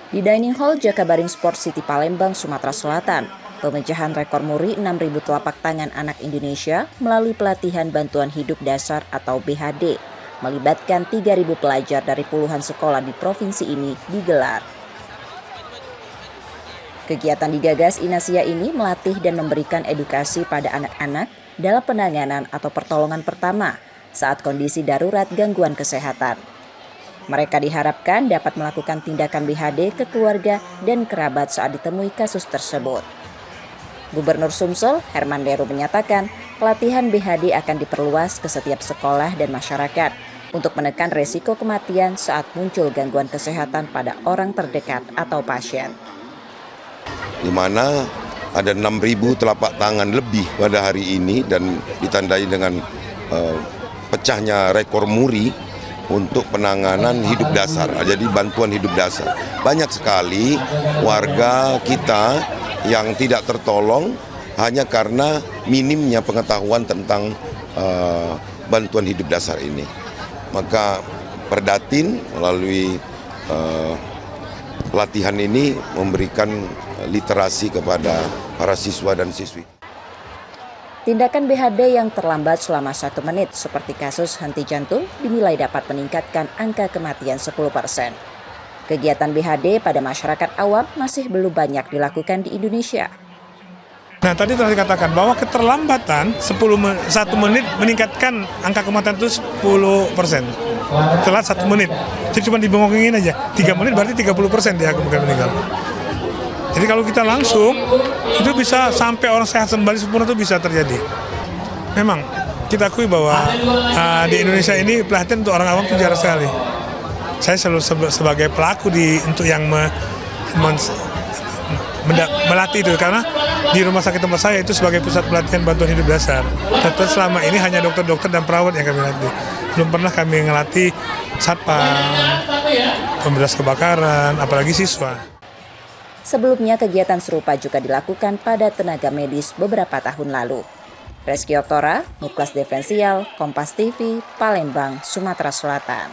Di Dining Hall Jakabaring Sport City Palembang, Sumatera Selatan, pemecahan rekor muri 6.000 telapak tangan anak Indonesia melalui pelatihan bantuan hidup dasar atau BHD, melibatkan 3.000 pelajar dari puluhan sekolah di provinsi ini digelar. Kegiatan digagas Inasia ini melatih dan memberikan edukasi pada anak-anak dalam penanganan atau pertolongan pertama saat kondisi darurat gangguan kesehatan. Mereka diharapkan dapat melakukan tindakan BHD ke keluarga dan kerabat saat ditemui kasus tersebut. Gubernur Sumsel, Herman Deru menyatakan pelatihan BHD akan diperluas ke setiap sekolah dan masyarakat untuk menekan resiko kematian saat muncul gangguan kesehatan pada orang terdekat atau pasien. Di mana ada 6.000 telapak tangan lebih pada hari ini dan ditandai dengan pecahnya rekor muri untuk penanganan hidup dasar, jadi bantuan hidup dasar. Banyak sekali warga kita yang tidak tertolong hanya karena minimnya pengetahuan tentang bantuan hidup dasar ini. Maka Perdatin melalui pelatihan ini memberikan literasi kepada para siswa dan siswi. Tindakan BHD yang terlambat selama 1 menit seperti kasus henti jantung dinilai dapat meningkatkan angka kematian 10%. Kegiatan BHD pada masyarakat awam masih belum banyak dilakukan di Indonesia. Nah, tadi telah dikatakan bahwa keterlambatan 1 menit meningkatkan angka kematian itu 10%. Telat 1 menit. Jadi cuma dibengongin aja. 3 menit berarti 30% dia akan meninggal. Jadi kalau kita langsung, itu bisa sampai orang sehat kembali sempurna itu bisa terjadi. Memang, kita akui bahwa di Indonesia ini pelatihan untuk orang awam itu jarang sekali. Saya selalu sebagai pelaku untuk yang melatih itu, karena di rumah sakit tempat saya itu sebagai pusat pelatihan bantuan hidup dasar. Tapi selama ini hanya dokter-dokter dan perawat yang kami latih. Belum pernah kami ngelatih satpam, pemberantasan kebakaran, apalagi siswa. Sebelumnya kegiatan serupa juga dilakukan pada tenaga medis beberapa tahun lalu. Reski Oktora, Muklas Diferensial, Kompas TV, Palembang, Sumatera Selatan.